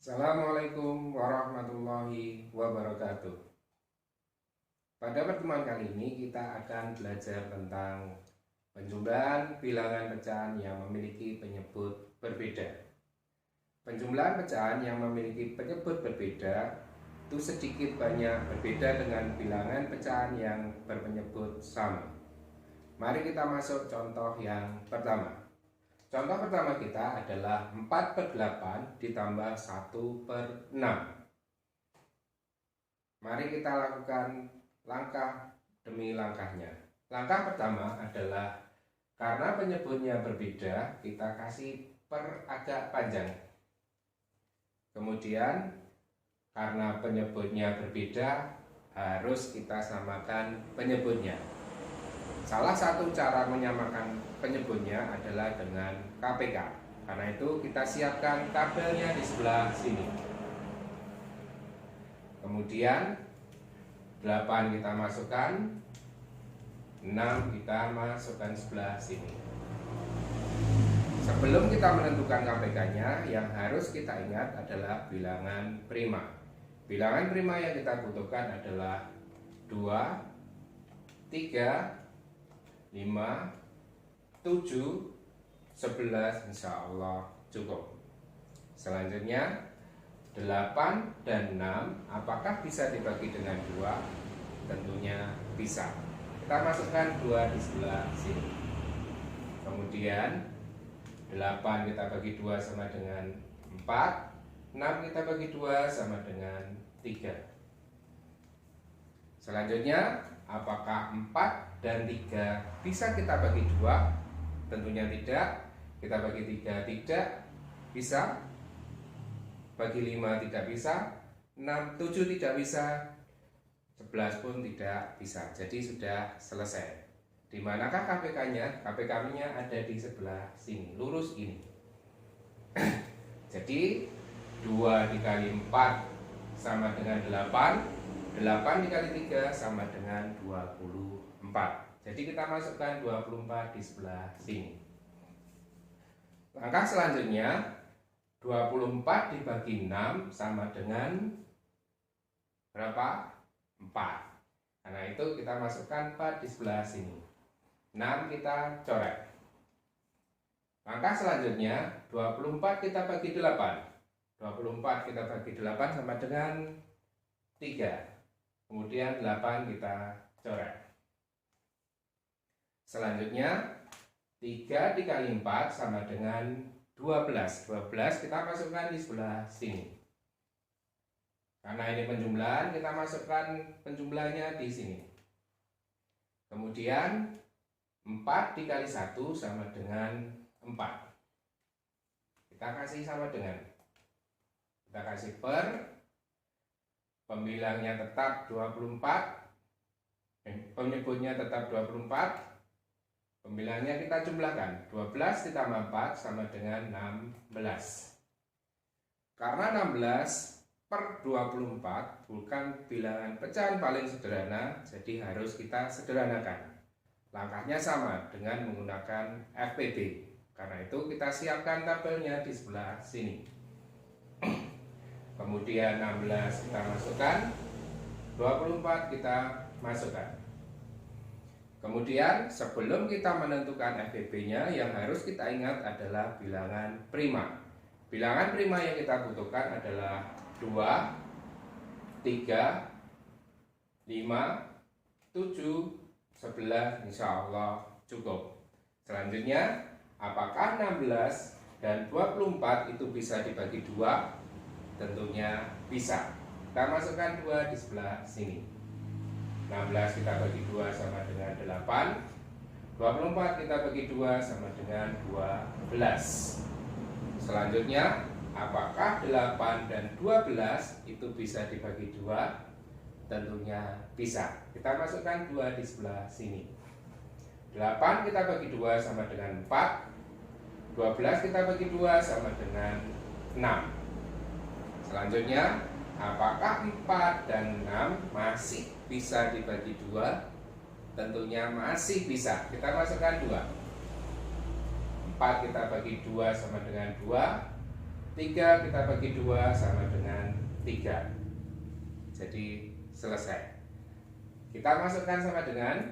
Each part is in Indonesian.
Assalamualaikum warahmatullahi wabarakatuh. Pada pertemuan kali ini kita akan belajar tentang penjumlahan bilangan pecahan yang memiliki penyebut berbeda. Penjumlahan pecahan yang memiliki penyebut berbeda itu sedikit banyak berbeda dengan bilangan pecahan yang berpenyebut sama. Mari kita masuk contoh yang pertama. Contoh pertama kita adalah 4/8 ditambah 1/6. Mari kita lakukan langkah demi langkahnya. Langkah pertama adalah karena penyebutnya berbeda, kita kasih per agak panjang. Kemudian karena penyebutnya berbeda, harus kita samakan penyebutnya. Salah satu cara menyamakan penyebutnya adalah dengan KPK. Karena itu kita siapkan tabelnya di sebelah sini. Kemudian 8 kita masukkan, 6 kita masukkan sebelah sini. Sebelum kita menentukan KPK-nya, yang harus kita ingat adalah bilangan prima. Bilangan prima yang kita butuhkan adalah 2, 3, 5, 7, 11, insya Allah cukup. Selanjutnya 8 dan 6, apakah bisa dibagi dengan 2? Tentunya bisa. Kita masukkan 2 di sebelah sini. Kemudian 8 kita bagi 2 sama dengan 4, 6 kita bagi 2 sama dengan 3. Selanjutnya, apakah 4 dan 3 bisa kita bagi 2? Tentunya tidak. Kita bagi 3 tidak bisa. Bagi 5 tidak bisa. 6, 7 tidak bisa. 11 pun tidak bisa. Jadi sudah selesai. Di manakah KPK-nya? KPK-nya ada di sebelah sini, lurus ini. Jadi 2 dikali 4 sama dengan 8. 8 dikali 3 sama dengan 24. Jadi kita masukkan 24 di sebelah sini. Langkah selanjutnya 24 dibagi 6 sama dengan berapa? 4. Karena itu kita masukkan 4 di sebelah sini. 6 kita coret. Langkah selanjutnya 24 kita bagi 8. 24 kita bagi 8 sama dengan 3. Kemudian 8 kita coret. Selanjutnya 3 dikali 4 sama dengan 12. 12 kita masukkan di sebelah sini. Karena ini penjumlahan, kita masukkan penjumlahnya di sini. Kemudian 4 dikali 1 sama dengan 4. Kita kasih sama dengan. Kita kasih per. Pembilangnya tetap 24, penyebutnya tetap 24. Pembilangnya kita jumlahkan, 12 ditambah 4 sama dengan 16. Karena 16 per 24 bukan bilangan pecahan paling sederhana, jadi harus kita sederhanakan. Langkahnya sama dengan menggunakan FPB. Karena itu kita siapkan tabelnya di sebelah sini. Kemudian 16 kita masukkan, 24 kita masukkan. Kemudian sebelum kita menentukan FPB-nya, yang harus kita ingat adalah bilangan prima. Bilangan prima yang kita butuhkan adalah 2, 3, 5, 7, 11, insya Allah cukup. Selanjutnya, apakah 16 dan 24 itu bisa dibagi 2? Tentunya bisa. Kita masukkan 2 di sebelah sini. 16 kita bagi 2 sama dengan 8. 24 kita bagi 2 sama dengan 12. Selanjutnya, apakah 8 dan 12 itu bisa dibagi 2? Tentunya bisa. Kita masukkan 2 di sebelah sini. 8 kita bagi 2 sama dengan 4. 12 kita bagi 2 sama dengan 6. Selanjutnya, apakah 4 dan 6 masih bisa dibagi 2? Tentunya masih bisa. Kita masukkan 2. 4 kita bagi 2 sama dengan 2. 3 kita bagi 2 sama dengan 3. Jadi selesai. Kita masukkan sama dengan,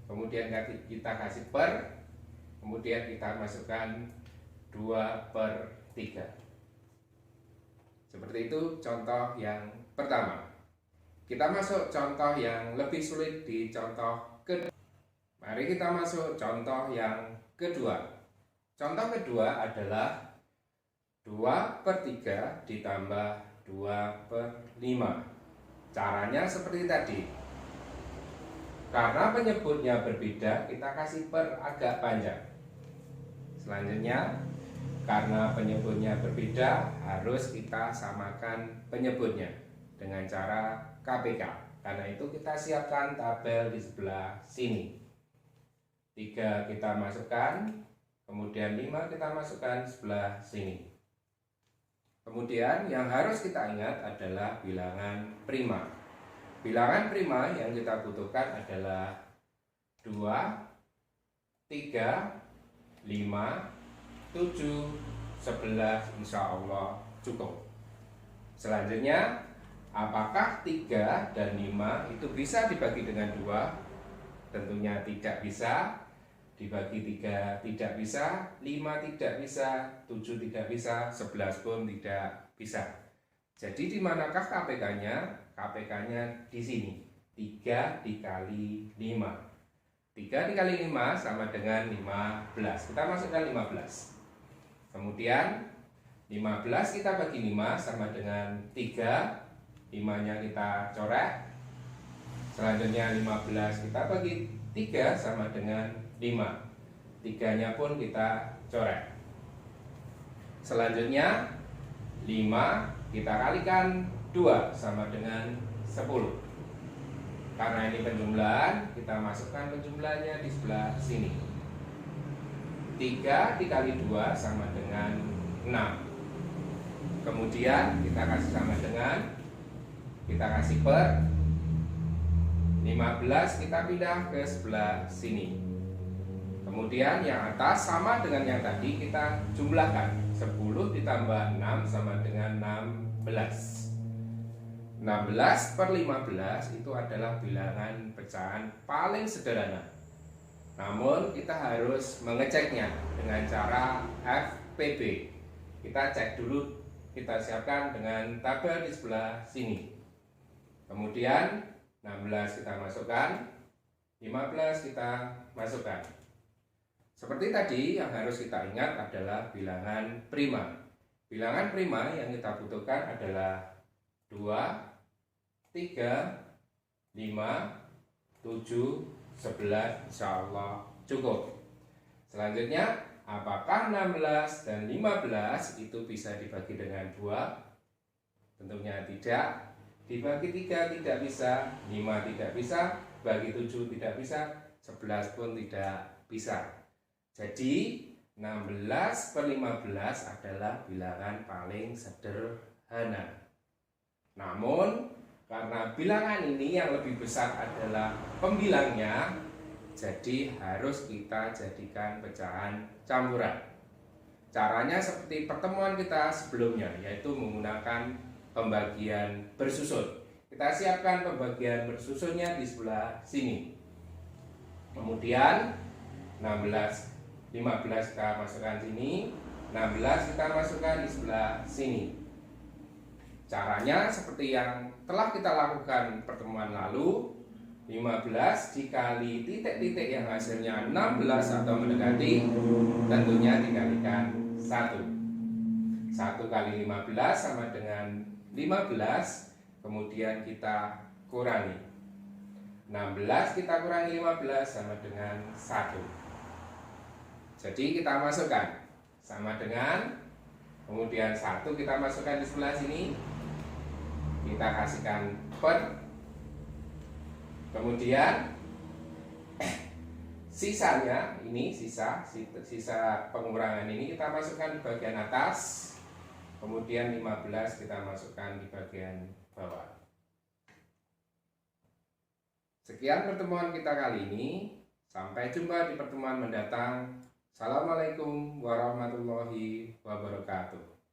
kemudian kita kasih per, kemudian kita masukkan 2/3. Seperti itu contoh yang pertama. Kita masuk contoh yang lebih sulit di contoh kedua. Mari kita masuk contoh yang kedua. Contoh kedua adalah 2/3 ditambah 2/5. Caranya seperti tadi. Karena penyebutnya berbeda, kita kasih per agak panjang. Selanjutnya, karena penyebutnya berbeda, harus kita samakan penyebutnya dengan cara KPK. Karena itu kita siapkan tabel di sebelah sini. 3 kita masukkan, kemudian 5 kita masukkan sebelah sini. Kemudian yang harus kita ingat adalah bilangan prima. Bilangan prima yang kita butuhkan adalah 2, 3, 5, 7, 11, insya Allah cukup. Selanjutnya, apakah 3 dan 5 itu bisa dibagi dengan 2? Tentunya tidak bisa. Dibagi 3 tidak bisa, 5 tidak bisa, 7 tidak bisa, 11 pun tidak bisa. Jadi di manakah KPK-nya? KPK-nya di sini. 3 dikali 5. 3 dikali 5 sama dengan 15. Kita masukkan 15. Kemudian 15 kita bagi 5 sama dengan 3. 5-nya kita coret. Selanjutnya 15 kita bagi 3 sama dengan 5. 3-nya pun kita coret. Selanjutnya 5 kita kalikan 2 sama dengan 10. Karena ini penjumlahan, kita masukkan penjumlahannya di sebelah sini. 3 dikali 2 sama dengan 6. Kemudian kita kasih sama dengan, kita kasih per, 15 kita pindah ke sebelah sini. Kemudian yang atas sama dengan yang tadi, kita jumlahkan. 10 ditambah 6 sama dengan 16. 16/15 itu adalah bilangan pecahan paling sederhana. Namun kita harus mengeceknya dengan cara FPB. Kita cek dulu, kita siapkan dengan tabel di sebelah sini. Kemudian 16 kita masukkan, 15 kita masukkan. Seperti tadi, yang harus kita ingat adalah bilangan prima. Bilangan prima yang kita butuhkan adalah 2, 3, 5, 7, 11, insya Allah cukup. Selanjutnya, apakah 16 dan 15 itu bisa dibagi dengan 2? Tentunya tidak. Dibagi 3 tidak bisa, 5 tidak bisa, bagi 7 tidak bisa, 11 pun tidak bisa. Jadi 16/15 adalah bilangan paling sederhana. Namun karena bilangan ini yang lebih besar adalah pembilangnya, jadi harus kita jadikan pecahan campuran. Caranya seperti pertemuan kita sebelumnya, yaitu menggunakan pembagian bersusun. Kita siapkan pembagian bersusunnya di sebelah sini. Kemudian 15 kita masukkan sini, 16 kita masukkan di sebelah sini. Caranya seperti yang telah kita lakukan pertemuan lalu. 15 dikali titik-titik yang hasilnya 16 atau mendekati, tentunya dikalikan 1. 1 kali 15 sama dengan 15, kemudian kita kurangi. 16 kita kurangi 15 sama dengan 1. Jadi kita masukkan sama dengan, kemudian 1 kita masukkan di sebelah sini, kita kasihkan per, kemudian sisanya ini sisa pengurangan ini kita masukkan di bagian atas, kemudian 15 kita masukkan di bagian bawah. Sekian pertemuan kita kali ini, sampai jumpa di pertemuan mendatang. Assalamualaikum warahmatullahi wabarakatuh.